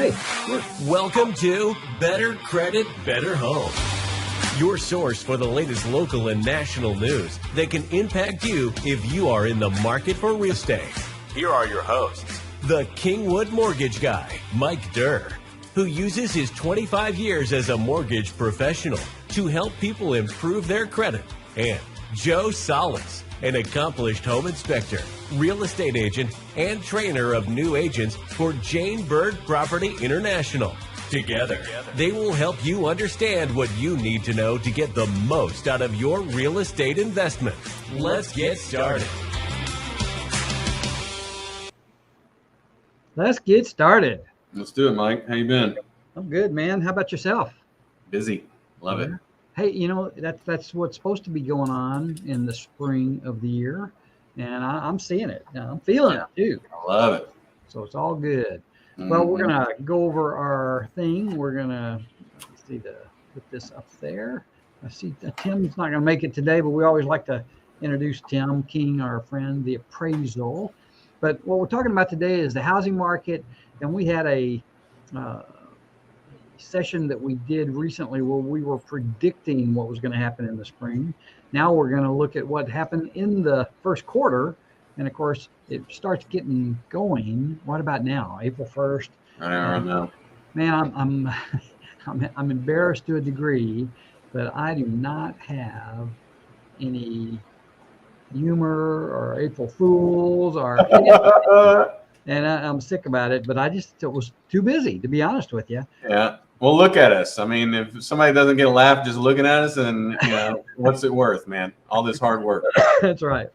Hey, look. Welcome to Better Credit, Better Home. Your source for the latest local and national news that can impact you if you are in the market for real estate. Here are your hosts, the Kingwood mortgage guy, Mike Durr, who uses his 25 years as a mortgage professional to help people improve their credit, and Joe Salas, an accomplished home inspector, real estate agent, and trainer of new agents for Byrd Property International. Together, they will help you understand what you need to know to get the most out of your real estate investment. Let's get started. Let's get started. Let's do it, Mike. How you been? I'm good, man. How about yourself? Busy. Love it. Hey, you know, that's what's supposed to be going on in the spring of the year, and I'm seeing it. I'm feeling it, too. I love it. So it's all good. Well, we're going to go over our thing. We're going to, put this up there. I see Tim's not going to make it today, but we always like to introduce Tim King, our friend, the appraisal. But what we're talking about today is the housing market, and we had a session that we did recently where we were predicting what was going to happen in the spring. Now we're going to look at what happened in the first quarter. And of course, it starts getting going. What about now? April 1st. I don't know. Man, I'm embarrassed to a degree, but I do not have any humor or April Fools or anything. And I'm sick about it, but it was too busy, to be honest with you. Yeah. Well, look at us. I mean, if somebody doesn't get a laugh just looking at us, then, what's it worth, man? All this hard work. That's right.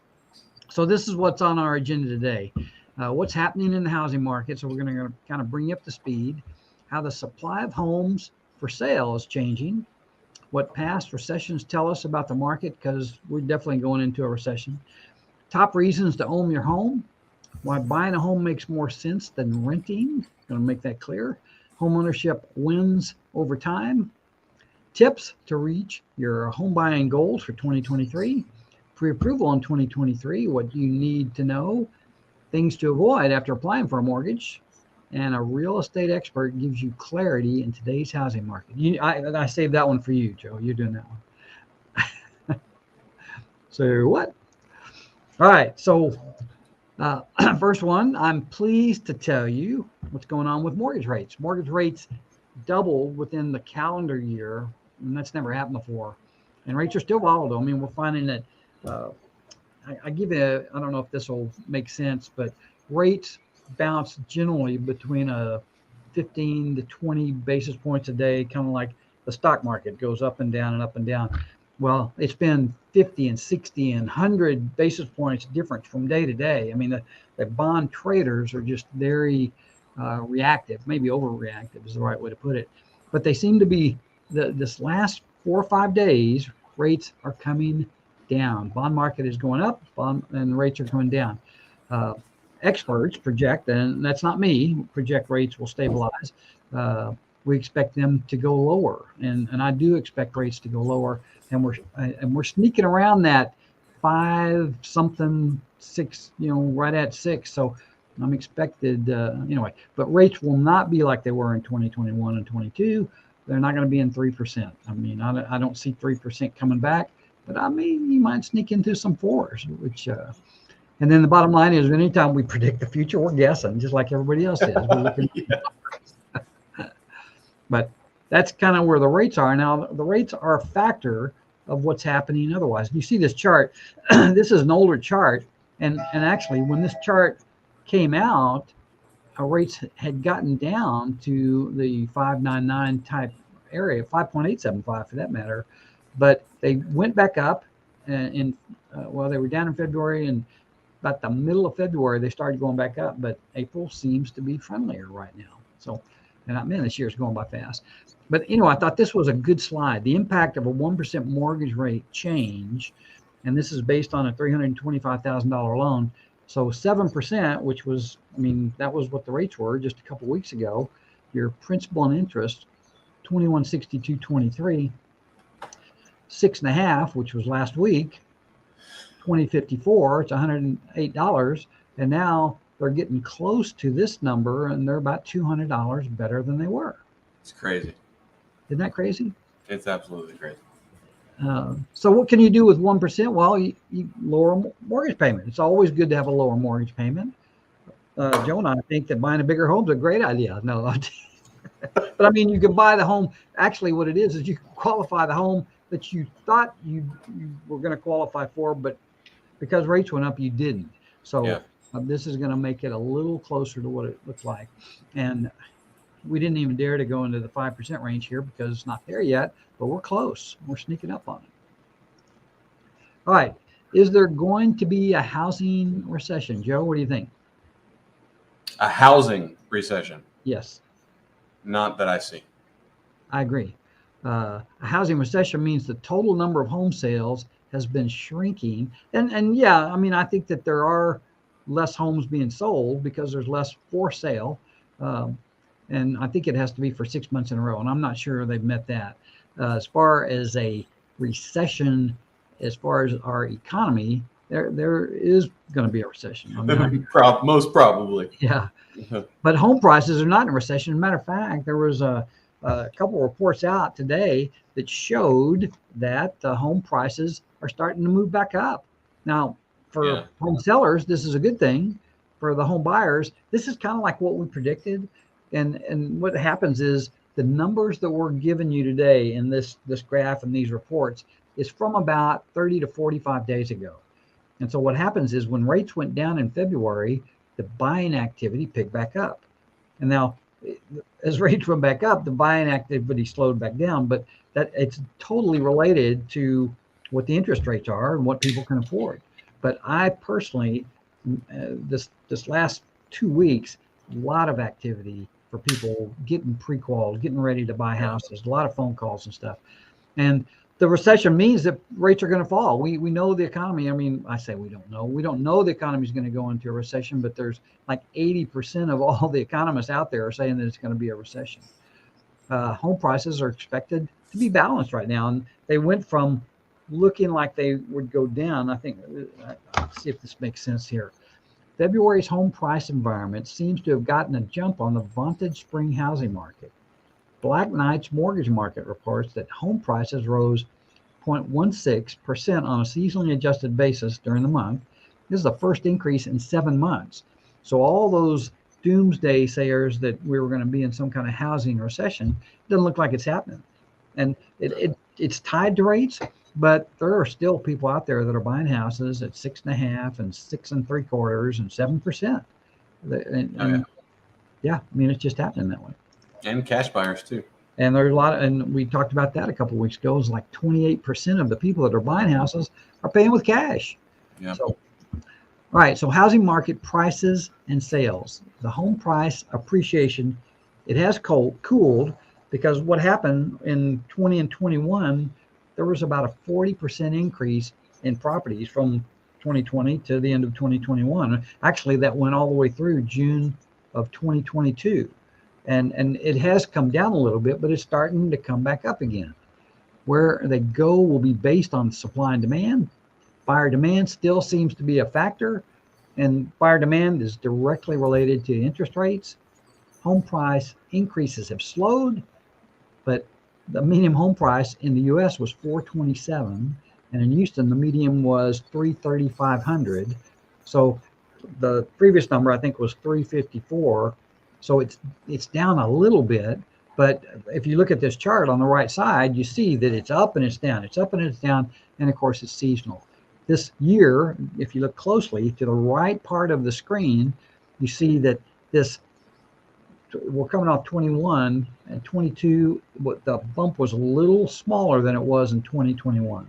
So this is what's on our agenda today. What's happening in the housing market. So we're going to kind of bring you up to speed. How the supply of homes for sale is changing. What past recessions tell us about the market, because we're definitely going into a recession. Top reasons to own your home. Why buying a home makes more sense than renting. Going to make that clear. Home ownership wins over time. Tips to reach your home buying goals for 2023. Pre-approval in 2023, what you need to know, things to avoid after applying for a mortgage, and a real estate expert gives you clarity in today's housing market. I saved that one for you, Joe. You're doing that one. So what? All right. So first one, I'm pleased to tell you what's going on with mortgage rates. Mortgage rates doubled within the calendar year, and that's never happened before. And rates are still volatile. I mean, we're finding that I don't know if this will make sense, but rates bounce generally between a 15 to 20 basis points a day, kind of like the stock market goes up and down and up and down. Well, it's been 50 and 60 and 100 basis points difference from day to day. I mean, the bond traders are just very reactive, maybe overreactive is the right way to put it. But they seem to be, this last 4 or 5 days, rates are coming down. Bond market is going up, and rates are coming down. Experts project, and that's not me, project rates will stabilize. We expect them to go lower, and I do expect rates to go lower. And we're sneaking around that 5 something 6, right at 6. So I'm expected anyway. But rates will not be like they were in 2021 and 22. They're not going to be in 3%. I mean, I don't see 3% coming back. But I mean, you might sneak into some 4s, which, and then the bottom line is anytime we predict the future, we're guessing just like everybody else is. But that's kind of where the rates are. Now, the rates are a factor of what's happening otherwise. You see this chart. This is an older chart. And actually, when this chart came out, rates had gotten down to the 5.99 type area, 5.875 for that matter. But they went back up they were down in February, and about the middle of February, they started going back up. But April seems to be friendlier right now. So, and man, this year's going by fast. But, I thought this was a good slide. The impact of a 1% mortgage rate change, and this is based on a $325,000 loan. So 7%, which was, that was what the rates were just a couple of weeks ago. Your principal and interest, 2162.23. 6.5, which was last week, 2054. It's $108, and now they're getting close to this number, and they're about $200 better than they were. It's crazy. Isn't that crazy? It's absolutely crazy. So what can you do with 1%? Well, you lower mortgage payment. It's always good to have a lower mortgage payment. Joe and I think that buying a bigger home is a great idea. No, but I mean, you can buy the home. Actually, what it is you can qualify the home that you thought you were going to qualify for, but because rates went up, you didn't. So this is going to make it a little closer to what it looked like. And we didn't even dare to go into the 5% range here because it's not there yet, but we're close. We're sneaking up on it. All right. Is there going to be a housing recession? Joe, what do you think? A housing recession? Yes. Not that I see. I agree. A housing recession means the total number of home sales has been shrinking. And yeah, I mean, I think that there are less homes being sold because there's less for sale. And I think it has to be for 6 months in a row. And I'm not sure they've met that. As far as a recession, as far as our economy, there is going to be a recession. I mean, most probably. Yeah. But home prices are not in a recession. As a matter of fact, there was a couple of reports out today that showed that the home prices are starting to move back up. Now, for home sellers, this is a good thing. For the home buyers, this is kind of like what we predicted. And what happens is the numbers that we're giving you today in this graph and these reports is from about 30 to 45 days ago. And so what happens is when rates went down in February, the buying activity picked back up. And now as rates went back up, the buying activity slowed back down, but that it's totally related to what the interest rates are and what people can afford. But I personally, this last 2 weeks, a lot of activity for people getting pre-qualified, getting ready to buy houses, a lot of phone calls and stuff. And the recession means that rates are going to fall. We know the economy. I mean, I say we don't know. We don't know the economy is going to go into a recession, but there's like 80% of all the economists out there are saying that it's going to be a recession. Home prices are expected to be balanced right now. And they went from looking like they would go down. I think, let's see if this makes sense here. February's home price environment seems to have gotten a jump on the vaunted spring housing market. Black Knight's mortgage market reports that home prices rose 0.16% on a seasonally adjusted basis during the month. This is the first increase in 7 months. So all those doomsday sayers that we were going to be in some kind of housing recession, doesn't look like it's happening. And it's tied to rates, but there are still people out there that are buying houses at 6.5% and 6 3/4 and 7%. Yeah, I mean, it's just happening that way. And cash buyers too. And there's a lot, and we talked about that a couple of weeks ago. It's like 28% of the people that are buying houses are paying with cash. Yeah. So, all right. So housing market prices and sales, the home price appreciation, it has cooled because what happened in 20 and 21, there was about a 40% increase in properties from 2020 to the end of 2021. Actually, that went all the way through June of 2022. And it has come down a little bit, but it's starting to come back up again. Where they go will be based on supply and demand. Buyer demand still seems to be a factor, and buyer demand is directly related to interest rates. Home price increases have slowed, but the median home price in the U.S. was $427, and in Houston the median was $335,500. So the previous number I think was $354. So it's down a little bit, but if you look at this chart on the right side, you see that it's up and it's down. It's up and it's down, and of course it's seasonal. This year, if you look closely to the right part of the screen, you see that we're coming off 21 and 22. The bump was a little smaller than it was in 2021,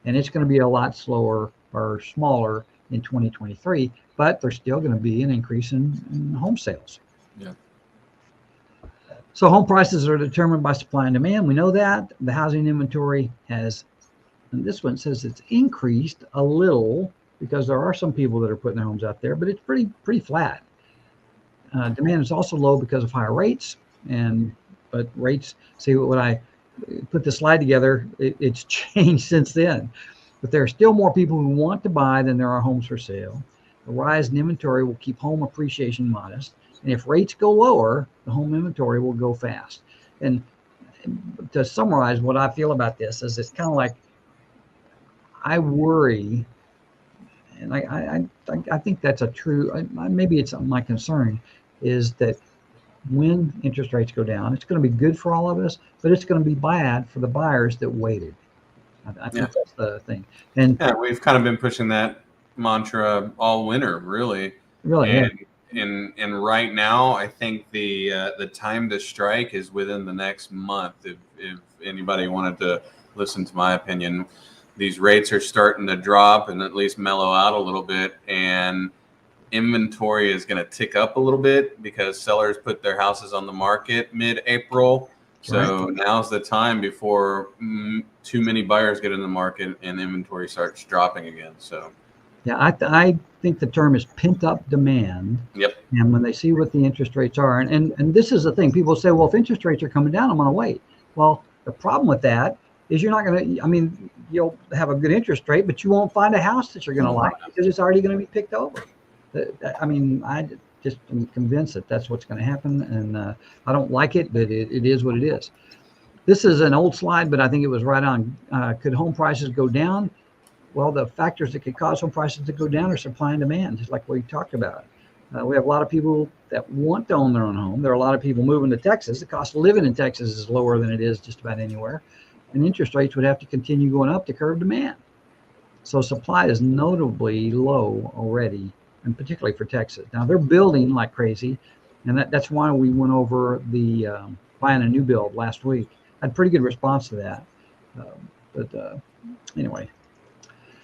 and it's going to be a lot slower or smaller in 2023. But there's still going to be an increase in home sales. Yeah. So home prices are determined by supply and demand. We know that. The housing inventory has, and this one says it's increased a little because there are some people that are putting their homes out there, but it's pretty flat. Demand is also low because of higher rates, but rates, see when I put the slide together, it's changed since then. But there are still more people who want to buy than there are homes for sale. A rise in inventory will keep home appreciation modest. And if rates go lower, the home inventory will go fast. And to summarize what I feel about this is it's kind of like I worry, and I think that's a true, maybe it's my concern, is that when interest rates go down, it's going to be good for all of us, but it's going to be bad for the buyers that waited. I think that's the thing. And yeah, we've kind of been pushing that mantra all winter, really. Really, And right now, I think the time to strike is within the next month. If anybody wanted to listen to my opinion, these rates are starting to drop and at least mellow out a little bit, and inventory is going to tick up a little bit because sellers put their houses on the market mid-April. So now's the time before too many buyers get in the market and inventory starts dropping again. So, yeah, I think the term is pent up demand. Yep. And when they see what the interest rates are, and this is the thing, people say, well, if interest rates are coming down, I'm going to wait. Well, the problem with that is you're not going to, I mean, you'll have a good interest rate, but you won't find a house that you're going to like because it's already going to be picked over. I mean, I just am convinced that that's what's going to happen. And I don't like it, but it is what it is. This is an old slide, but I think it was right on. Could home prices go down? Well, the factors that could cause home prices to go down are supply and demand, just like we talked about. We have a lot of people that want to own their own home. There are a lot of people moving to Texas. The cost of living in Texas is lower than it is just about anywhere. And interest rates would have to continue going up to curb demand. So supply is notably low already, and particularly for Texas. Now they're building like crazy, and that's why we went over the buying a new build last week. I had pretty good response to that. But anyway,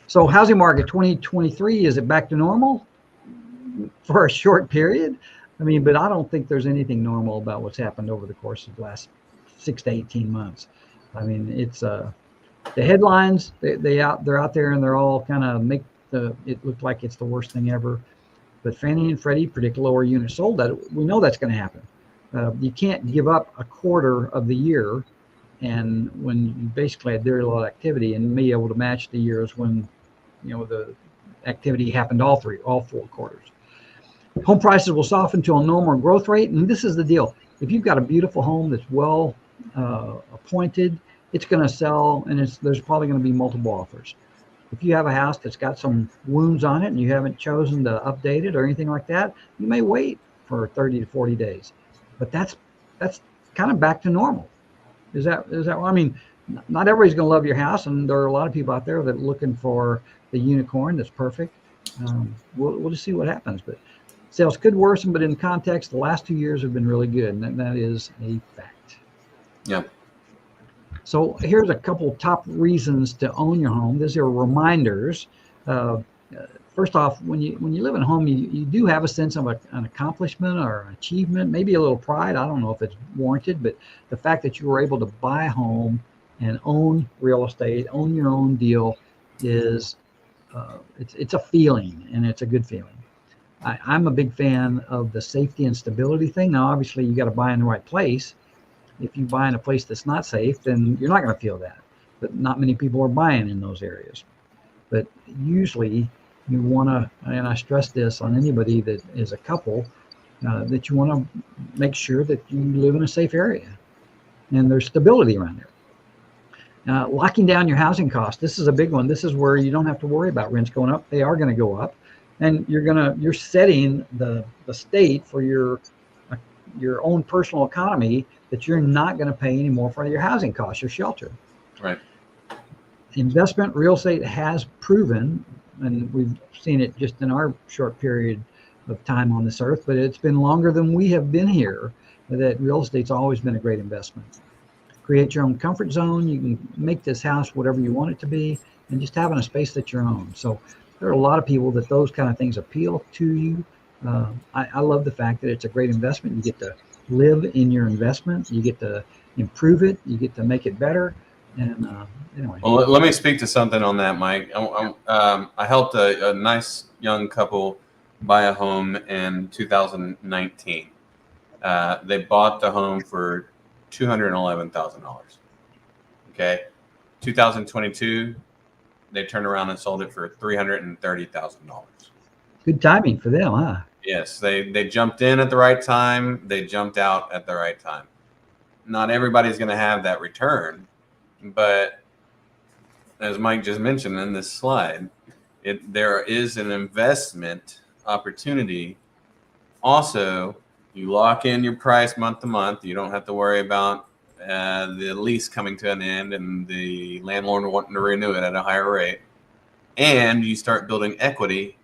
so housing market 2023, is it back to normal for a short period? I mean, but I don't think there's anything normal about what's happened over the course of the last 6 to 18 months. I mean, it's the headlines, they're out there and they're all kind of make it look like it's the worst thing ever. But Fannie and Freddie predict lower units sold. That we know that's going to happen. You can't give up a quarter of the year, and when you basically had very little activity, and be able to match the years when the activity happened all 4 quarters. Home prices will soften to a normal growth rate, and this is the deal. If you've got a beautiful home that's well appointed, it's going to sell, and there's probably going to be multiple offers. If you have a house that's got some wounds on it and you haven't chosen to update it or anything like that, you may wait for 30 to 40 days. But that's kind of back to normal. Is that I mean, not everybody's going to love your house, and there are a lot of people out there that are looking for the unicorn that's perfect. We'll just see what happens. But sales could worsen, but in context, the last 2 years have been really good, and that is a fact. Yeah. So here's a couple top reasons to own your home. These are reminders. First off, when you live in a home, you do have a sense of an accomplishment or an achievement, maybe a little pride. I don't know if it's warranted, but the fact that you were able to buy a home and own real estate, own your own deal, is it's a feeling, and it's a good feeling. I'm a big fan of the safety and stability thing. Now, obviously, you got to buy in the right place. If you buy in a place that's not safe, then you're not going to feel that. But not many people are buying in those areas. But usually you want to, and I stress this on anybody that is a couple, that you want to make sure that you live in a safe area and there's stability around there. Locking down your housing costs. This is a big one. This is where you don't have to worry about rents going up. They are going to go up, and you're setting the state for your own personal economy, that you're not going to pay any more for your housing costs, your shelter. Right. Investment real estate has proven, and we've seen it just in our short period of time on this earth, but it's been longer than we have been here, that real estate's always been a great investment. Create your own comfort zone. You can make this house whatever you want it to be, and just having a space that's your own. So there are a lot of people that those kind of things appeal to you. I love the fact that it's a great investment. You get to live in your investment. You get to improve it. You get to make it better. And anyway. Well, let me speak to something on that, Mike. I helped a nice young couple buy a home in 2019. They bought the home for $211,000. Okay. 2022, they turned around and sold it for $330,000. Good timing for them, huh? Yes, they jumped in at the right time. They jumped out at the right time. Not everybody's going to have that return, but as Mike just mentioned in this slide, there is an investment opportunity. Also, you lock in your price month to month. You don't have to worry about the lease coming to an end and the landlord wanting to renew it at a higher rate. And you start building equity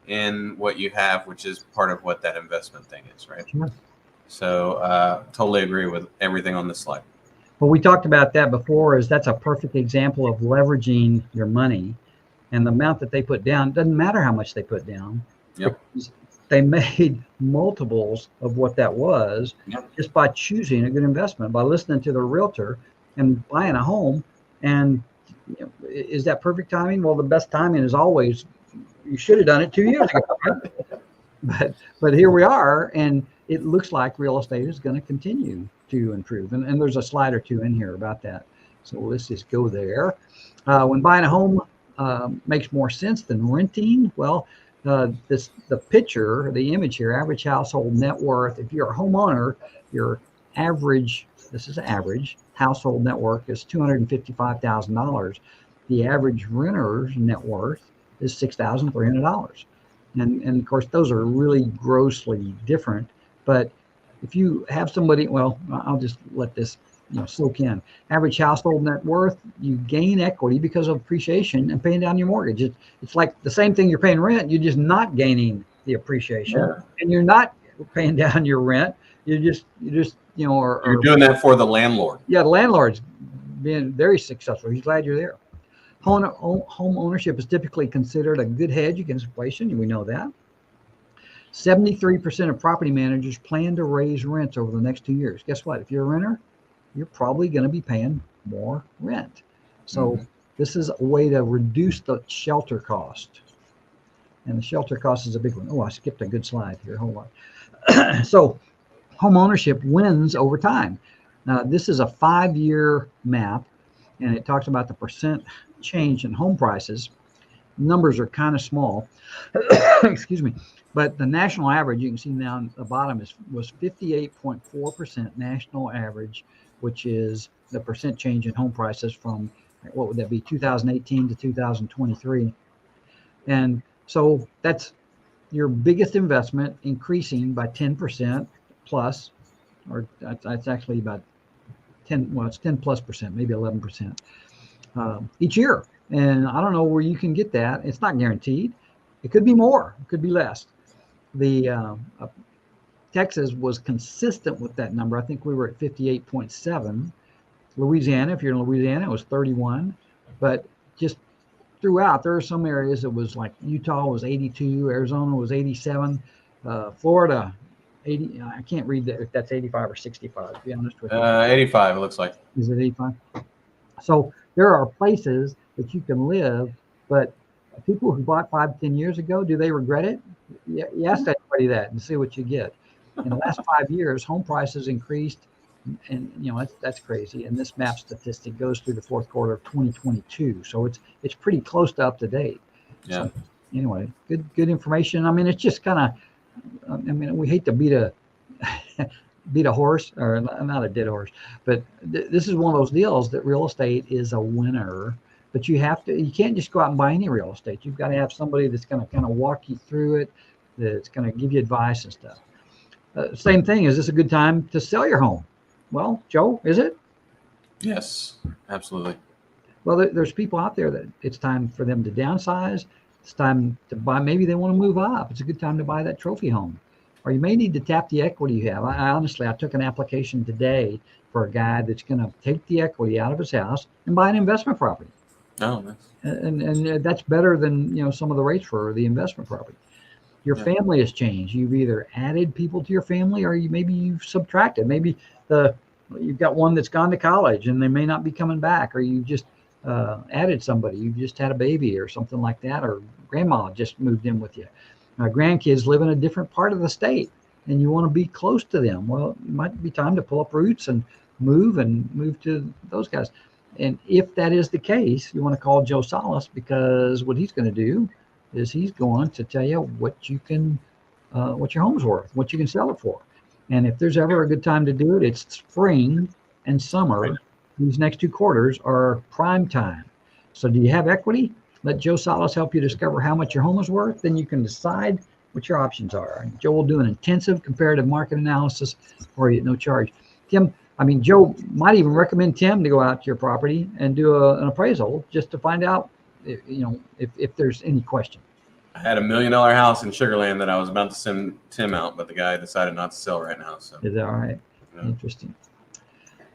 in what you have, which is part of what that investment thing is, right? Sure. So totally agree with everything on this slide. Well, we talked about that before, is that's a perfect example of leveraging your money, and the amount that they put down doesn't matter how much they put down. Yep. They made multiples of what that was Yep. just by choosing a good investment, by listening to their realtor and buying a home. And is that perfect timing? Well, the best timing is always, you should have done it 2 years ago, right? But here we are, and it looks like real estate is going to continue to improve. And there's a slide or two in here about that. So let's just go there. When buying a home makes more sense than renting, well, the picture, the image here, average household net worth. If you're a homeowner, your average, this is average household net worth is $255,000. The average renter's net worth is $6,300. And of course, those are really grossly different. But if you have somebody, well, I'll just let this soak in. Average household net worth, you gain equity because of appreciation and paying down your mortgage. It's like the same thing you're paying rent. You're just not gaining the appreciation, and you're not paying down your rent. You just You're doing that for the landlord. Yeah, the landlord's being very successful. He's glad you're there. Home ownership is typically considered a good hedge against inflation. We know that. 73% of property managers plan to raise rents over the next 2 years. Guess what? If you're a renter, you're probably going to be paying more rent. So this is a way to reduce the shelter cost. And the shelter cost is a big one. Oh, I skipped a good slide here. Hold on. So home ownership wins over time. Now, this is a 5-year map, and it talks about the percent change in home prices. Numbers are kind of small. Excuse me. But the national average, you can see now at the bottom, was 58.4% national average, which is the percent change in home prices from, what would that be, 2018 to 2023. And so that's your biggest investment increasing by 10% plus, or that's actually about 10, well, it's 10 plus percent, maybe 11% each year. And I don't know where you can get that. It's not guaranteed. It could be more, it could be less. The Texas was consistent with that number. I think we were at 58.7. Louisiana, if you're in Louisiana, it was 31. But just throughout, there are some areas that was like Utah was 82, Arizona was 87, Florida 80. I can't read that if that's 85 or 65. To be honest with you, 85. It looks like. Is it 85? So there are places that you can live, but people who bought 5-10 years ago, do they regret it? You ask anybody that and see what you get. In the last 5 years, home prices increased, and that's crazy. And this map statistic goes through the fourth quarter of 2022, so it's pretty close to up to date. Yeah. So, anyway, good information. I mean, it's just kind of, we hate to beat a horse, or not a dead horse, but this is one of those deals that real estate is a winner. But you can't just go out and buy any real estate. You've got to have somebody that's going to kind of walk you through it, that's going to give you advice and stuff. Same thing, is this a good time to sell your home? Well, Joe, is it? Yes, absolutely. Well, there's people out there that it's time for them to downsize. It's time to buy. Maybe they want to move up. It's a good time to buy that trophy home. Or you may need to tap the equity you have. I honestly took an application today for a guy that's going to take the equity out of his house and buy an investment property. Oh, nice. And that's better than some of the rates for the investment property. Your family has changed. You've either added people to your family, or maybe you've subtracted. Maybe you've got one that's gone to college and they may not be coming back, or you just added somebody. You just had a baby or something like that, or grandma just moved in with you. Grandkids live in a different part of the state, and you want to be close to them. Well, it might be time to pull up roots and move to those guys. And if that is the case, you want to call Joe Salas, because what he's going to do is he's going to tell you what you can, what your home's worth, what you can sell it for. And if there's ever a good time to do it, it's spring and summer. Right. These next 2 quarters are prime time. So do you have equity? Let Joe Salas help you discover how much your home is worth. Then you can decide what your options are. And Joe will do an intensive comparative market analysis for you at no charge. Tim, I mean, Joe might even recommend Tim to go out to your property and do an appraisal just to find out, if there's any question. I had $1 million house in Sugarland that I was about to send Tim out, but the guy decided not to sell right now. So Is that all right? Yeah. Interesting.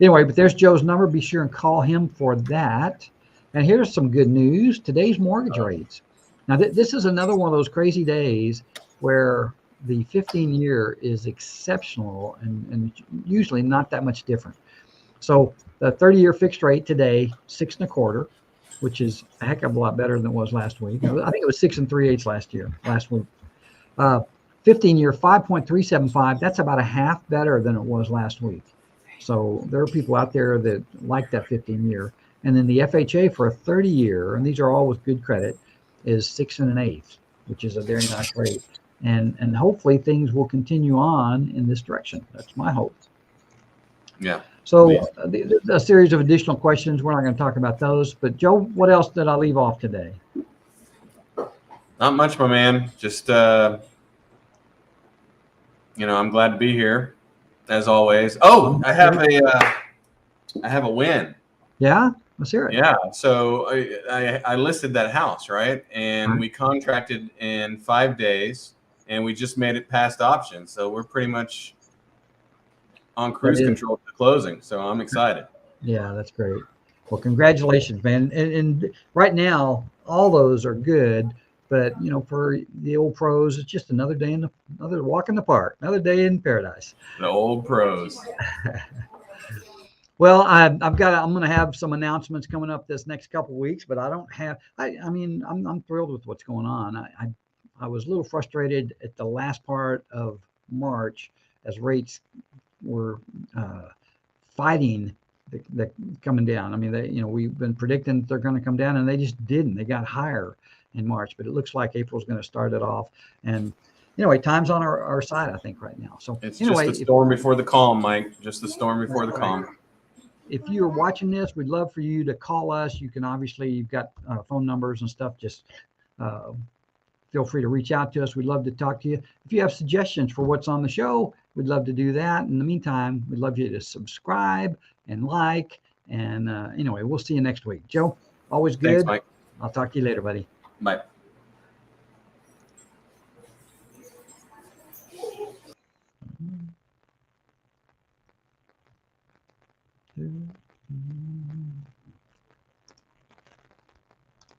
Anyway, but there's Joe's number. Be sure and call him for that. And here's some good news. Today's mortgage rates. Now, this is another one of those crazy days where the 15-year is exceptional and usually not that much different. So the 30-year fixed rate today, 6.25, which is a heck of a lot better than it was last week. I think it was 6 3/8 last week. 15-year 5.375. That's about a half better than it was last week. So there are people out there that like that 15-year. And then the FHA for a 30-year, and these are all with good credit, is 6 1/8, which is a very nice rate. And hopefully things will continue on in this direction. That's my hope. Yeah. So a series of additional questions. We're not going to talk about those. But Joe, what else did I leave off today? Not much, my man. Just I'm glad to be here, as always. Oh, I have a win. Yeah, let's hear it. Yeah. So I listed that house, right? And we contracted in 5 days, and we just made it past option. So we're pretty much on cruise control to closing. So I'm excited. Yeah, that's great. Well, congratulations, man. And right now, all those are good. But, for the old pros, it's just another day another walk in the park, another day in paradise. The old pros. Well, I'm going to have some announcements coming up this next couple of weeks, but I don't have, I'm thrilled with what's going on. I was a little frustrated at the last part of March as rates were fighting the coming down. I mean, we've been predicting that they're going to come down, and they just didn't. They got higher in March, but it looks like April's going to start it off. And time's on our side, I think, right now. So it's just the storm before the calm, Mike. Just the storm before the calm. If you're watching this, we'd love for you to call us. You can you've got phone numbers and stuff. Just feel free to reach out to us. We'd love to talk to you. If you have suggestions for what's on the show, we'd love to do that. In the meantime, we'd love you to subscribe and like. And anyway, we'll see you next week. Joe, always good. Thanks, Mike. I'll talk to you later, buddy. Bye. Mm-hmm.